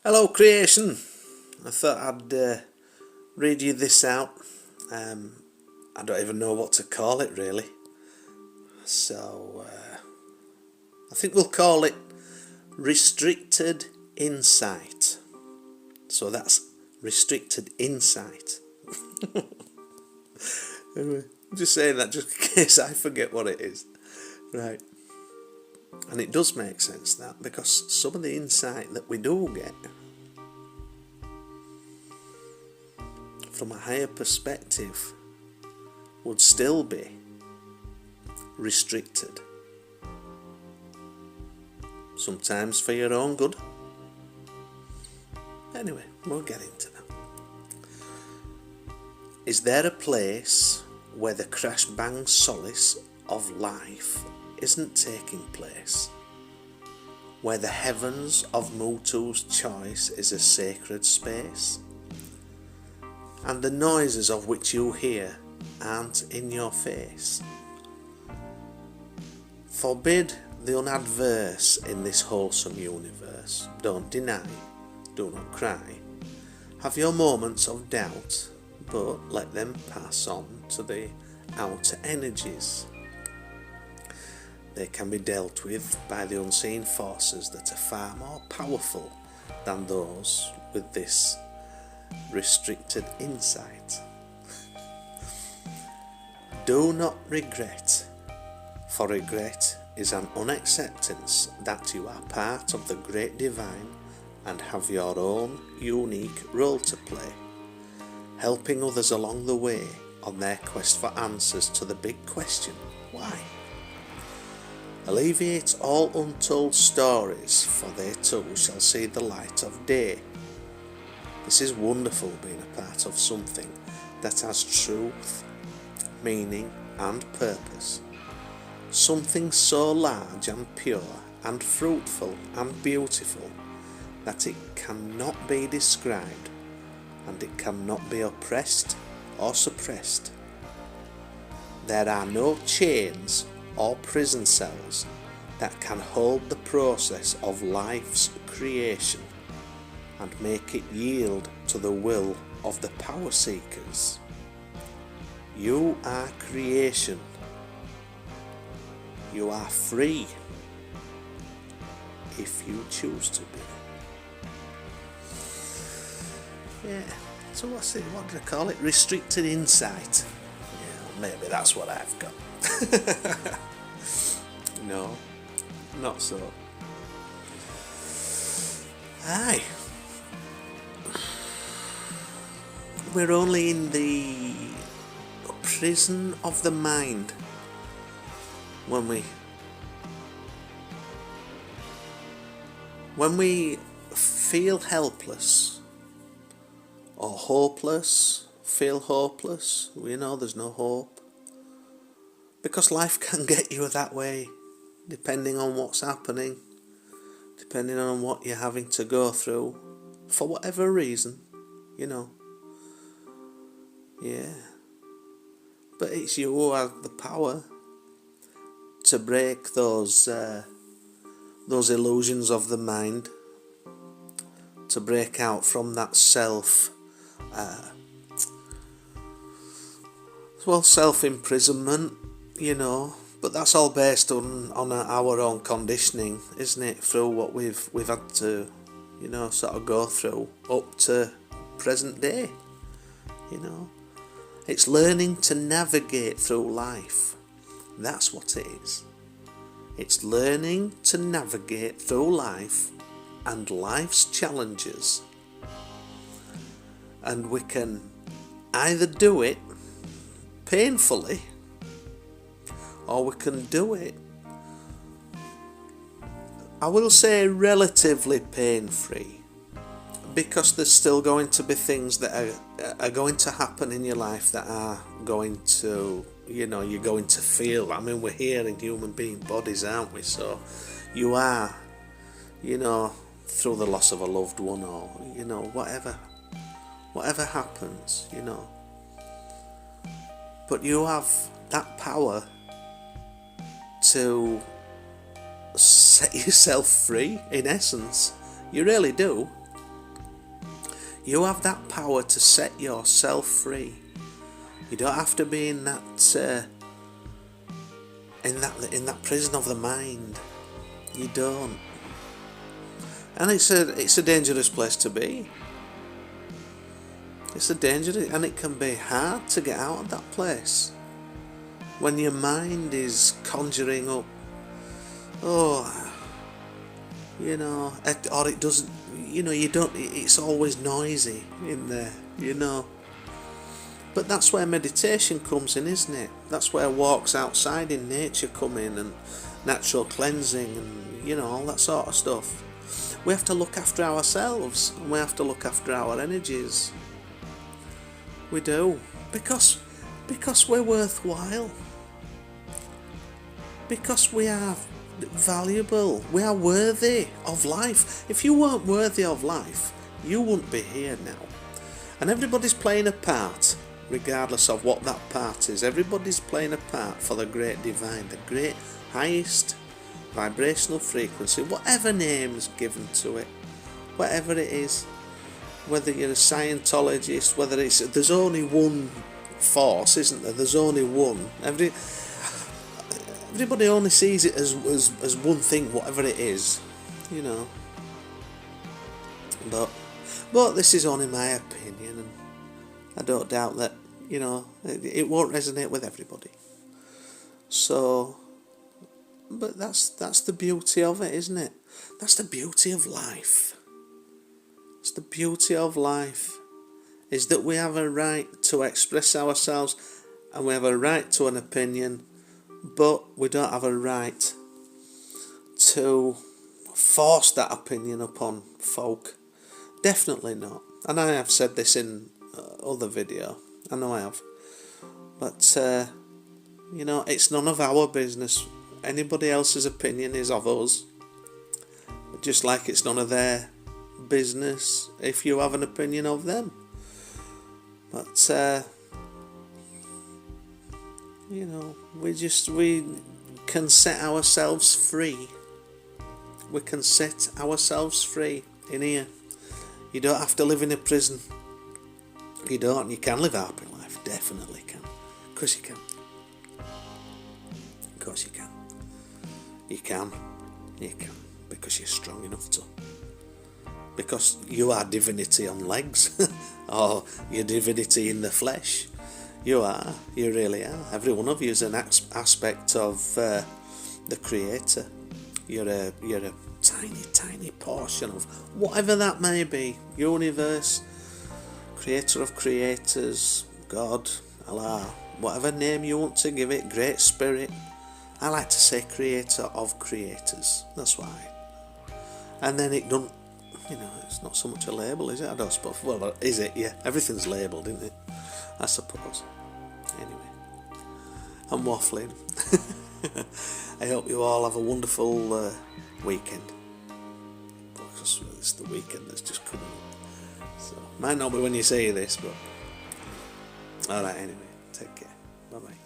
Hello creation. I thought I'd read you this out. I don't even know what to call it really. So I think we'll call it Restricted Insight. So that's Restricted Insight. Anyway, I'm just saying that just in case I forget what it is. Right. And it does make sense that, because some of the insight that we do get from a higher perspective would still be restricted. Sometimes for your own good. Anyway, we'll get into that. Is there a place where the crash bang solace of life isn't taking place? Where the heavens of Mutu's choice is a sacred space? And the noises of which you hear aren't in your face? Forbid the unadverse in this wholesome universe. Don't deny, do not cry. Have your moments of doubt, but let them pass on to the outer energies. They can be dealt with by the unseen forces that are far more powerful than those with this restricted insight. Do not regret, for regret is an unacceptance that you are part of the great divine and have your own unique role to play, helping others along the way on their quest for answers to the big question, why? Alleviate all untold stories, for they too shall see the light of day. This is wonderful, being a part of something that has truth, meaning and purpose. Something so large and pure and fruitful and beautiful that it cannot be described and it cannot be oppressed or suppressed. There are no chains or prison cells that can hold the process of life's creation and make it yield to the will of the power seekers. You are creation. You are free if you choose to be. Yeah, so what's it? What do I call it? Restricted insight. Yeah, maybe that's what I've got. No, not so. Aye. We're only in the prison of the mind when we feel helpless or hopeless, feel hopeless, we know there's no hope, because life can get you that way depending on what's happening, depending on what you're having to go through for whatever reason, you know. Yeah, but it's you who have the power to break those illusions of the mind, to break out from that self-imprisonment, you know. But that's all based on our own conditioning, isn't it? Through what we've had to, you know, sort of go through up to present day, you know. It's learning to navigate through life. That's what it is. It's learning to navigate through life and life's challenges. And we can either do it painfully, or we can do it, I will say, relatively pain-free, because there's still going to be things that are going to happen in your life that are going to, you know, you're going to feel. I mean, we're here in human being bodies, aren't we? So you are, you know, through the loss of a loved one, or, you know, whatever happens, you know. But you have that power to set yourself free, in essence. You really do. You have that power to set yourself free. You don't have to be in that prison of the mind. You don't. And it's a dangerous place to be. It's a dangerous, and it can be hard to get out of that place when your mind is conjuring up, or it doesn't. You don't. It's always noisy in there. But that's where meditation comes in, isn't it? That's where walks outside in nature come in, and natural cleansing, and all that sort of stuff. We have to look after ourselves, and we have to look after our energies. We do, because we're worthwhile. Because we are valuable. We are worthy of life. If you weren't worthy of life, you wouldn't be here now. And everybody's playing a part, regardless of what that part is. Everybody's playing a part for the great divine, the great highest vibrational frequency, whatever name's given to it, whatever it is. Whether you're a Scientologist, there's only one force, isn't there? There's only one. Everybody only sees it as one thing, whatever it is, But this is only my opinion, and I don't doubt that, it won't resonate with everybody. So, but that's the beauty of it, isn't it? That's the beauty of life. It's the beauty of life, is that we have a right to express ourselves, and we have a right to an opinion, but we don't have a right to force that opinion upon folk. Definitely not. And I have said this in other video. I know I have. But, it's none of our business. Anybody else's opinion is of us. Just like it's none of their business if you have an opinion of them. But, we can set ourselves free. We can set ourselves free in here. You don't have to live in a prison. You don't. You can live a happy life. Definitely can. Of course you can. Of course you can. You can. You can. Because you're strong enough to. Because you are divinity on legs. Or you're divinity in the flesh. You are. You really are. Every one of you is an aspect of the Creator. You're a tiny portion of whatever that may be. Universe, Creator of creators, God, Allah, whatever name you want to give it, Great Spirit. I like to say Creator of creators. That's why. And then it don't, it's not so much a label, is it? I don't suppose. Well, is it? Yeah, everything's labelled, isn't it? I suppose. Anyway, I'm waffling. I hope you all have a wonderful weekend. Because it's the weekend that's just coming up. So, might not be when you say this, but alright, anyway, take care. Bye bye.